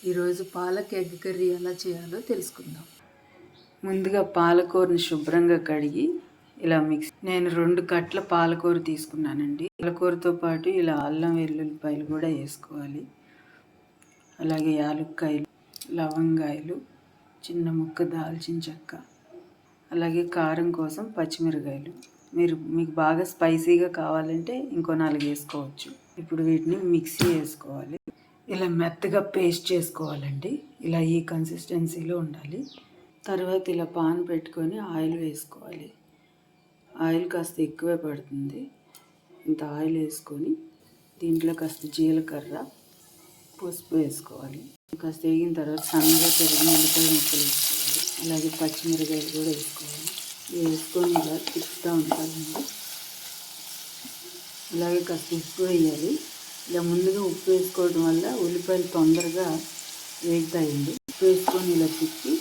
ఈరోజు palak egg curry ఎలా చేయాలో తెలుసుకుందాం. ముందుగా పాలకూరని శుభ్రంగా కడిగి ఇలా నేను 2 కట్ల పాలకూర తీసుకున్నానండి. పాలకూరతో పాటు ఇలా అల్లం వెల్లుల్లిపాయలు కూడా వేసుకోవాలి. అలాగే యాలుక్కాయలు, లవంగాయలు, చిన్న ముక్క దాల్చిన చెక్క, అలాగే కారం కోసం పచ్చిమిరకాయలు. మీకు బాగా స్పైసీగా కావాలంటే ఇంకో 4 వేసుకోవచ్చు. ఇప్పుడు వీటిని మిక్సీ వేసుకోవాలి. ఇలా మెత్తగా పేస్ట్ చేసుకోవాలండి. ఇలా ఈ కన్సిస్టెన్సీలో ఉండాలి. తర్వాత ఇలా పాన్ పెట్టుకొని ఆయిల్ వేసుకోవాలి. ఆయిల్ కాస్త ఎక్కువే పడుతుంది. ఇంత ఆయిల్ వేసుకొని దీంట్లో కాస్త జీలకర్ర, పసుపు వేసుకోవాలి. కాస్త వేగిన తర్వాత సన్నగా తరిగిన ఉల్లిపాయ ముక్కలు వేసుకోవాలి. అలాగే పచ్చిమిరకాయలు కూడా వేసుకోవాలి. వేసుకొని ఇలా తిప్పుతూ ఉంటామండి. అలాగే కాస్త ఉప్పు వేయాలి. ఇలా ముందుగా ఉప్పు వేసుకోవడం వల్ల ఉల్లిపాయలు తొందరగా వేగుతాయండి. ఉప్పు వేసుకొని ఇలా తిప్పి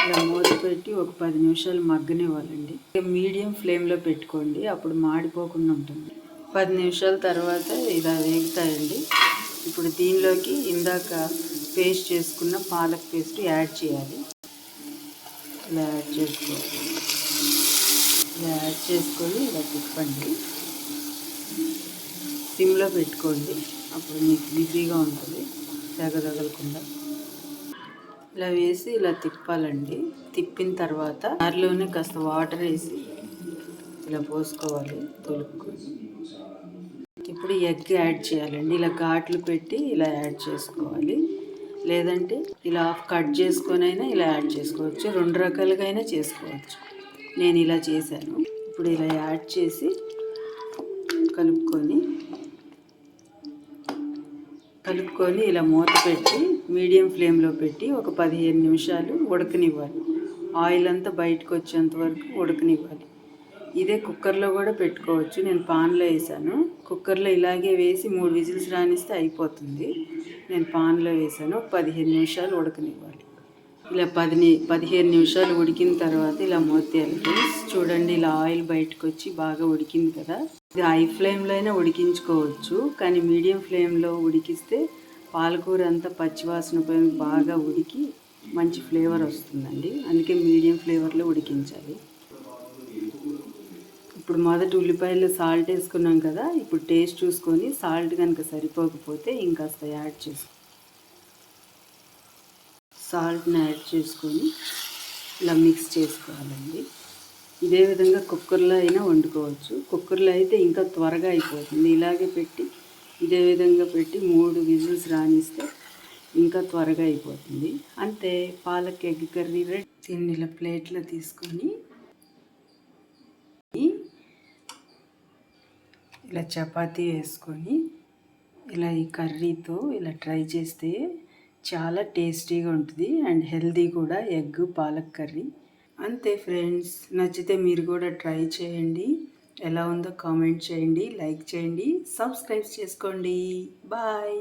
ఇలా మూత పెట్టి ఒక 10 నిమిషాలు మగ్గనివ్వాలండి. మీడియం ఫ్లేమ్లో పెట్టుకోండి, అప్పుడు మాడిపోకుండా ఉంటుంది. 10 నిమిషాల తర్వాత ఇలా వేగుతాయండి. ఇప్పుడు దీనిలోకి ఇందాక పేస్ట్ చేసుకున్న పాలక్ పేస్ట్ యాడ్ చేయాలి. ఇలా యాడ్ చేసుకోవాలి. ఇలా యాడ్ చేసుకొని ఇలా తిప్పండి. సిమ్లో పెట్టుకోండి, అప్పుడు మీకు ఈజీగా ఉంటుంది, తగలకుండా. ఇలా వేసి ఇలా తిప్పాలండి. తిప్పిన తర్వాత దారిలోనే కాస్త వాటర్ వేసి ఇలా పోసుకోవాలి, తొలుపుకొని. ఇప్పుడు ఎగ్ యాడ్ చేయాలండి. ఇలా ఘాట్లు పెట్టి ఇలా యాడ్ చేసుకోవాలి. లేదంటే ఇలా కట్ చేసుకొని అయినా ఇలా యాడ్ చేసుకోవచ్చు. 2 రకాలుగా అయినా చేసుకోవచ్చు. నేను ఇలా చేశాను. ఇప్పుడు ఇలా యాడ్ చేసి కలుపుకొని ఇలా మూత పెట్టి మీడియం ఫ్లేమ్లో పెట్టి ఒక 15 నిమిషాలు ఉడకనివ్వాలి. ఆయిల్ అంతా బయటకు వచ్చేంత వరకు ఉడకనివ్వాలి. ఇదే కుక్కర్లో కూడా పెట్టుకోవచ్చు. నేను పాన్లో వేసాను. కుక్కర్లో ఇలాగే వేసి 3 విజిల్స్ రానిస్తే అయిపోతుంది. నేను పాన్లో వేసాను. 15 నిమిషాలు ఉడకనివ్వాలి. ఇలా 15 నిమిషాలు ఉడికిన తర్వాత ఇలా మూత తీయాలి ఫ్రెండ్స్. చూడండి, ఇలా ఆయిల్ బయటకు వచ్చి బాగా ఉడికింది కదా. ఇది హై ఫ్లేమ్లో అయినా ఉడికించుకోవచ్చు, కానీ మీడియం ఫ్లేమ్లో ఉడికిస్తే పాలకూర అంతా పచ్చివాసన పోయి బాగా ఉడికి మంచి ఫ్లేవర్ వస్తుందండి. అందుకే మీడియం ఫ్లేవర్లో ఉడికించాలి. ఇప్పుడు మొదటి ఉల్లిపాయలు సాల్ట్ వేసుకున్నాం కదా. ఇప్పుడు టేస్ట్ చూసుకొని సాల్ట్ కనుక సరిపోకపోతే ఇంకాస్త యాడ్ చేసుకో. సాల్ట్ని యాడ్ చేసుకొని ఇలా మిక్స్ చేసుకోవాలండి. ఇదే విధంగా కుక్కర్లో అయినా వండుకోవచ్చు. కుక్కర్లో అయితే ఇంకా త్వరగా అయిపోతుంది. ఇలాగే పెట్టి ఇదే విధంగా పెట్టి 3 విజిల్స్ రానిస్తే ఇంకా త్వరగా అయిపోతుంది. అంతే, పాలక్ ఎగ్ కర్రీ రెడీ. దీన్ని ఇలా ప్లేట్లో తీసుకొని ఇలా చపాతీ వేసుకొని ఇలా ఈ కర్రీతో ఇలా ట్రై చేస్తే చాలా టేస్టీగా ఉంటుంది అండ్ హెల్తీ కూడా, ఎగ్ పాలక్ కర్రీ. అంతే ఫ్రెండ్స్, నచ్చితే మీరు కూడా ట్రై చేయండి. ఎలా ఉందో కామెంట్ చేయండి, లైక్ చేయండి, సబ్స్క్రైబ్ చేసుకోండి. బాయ్.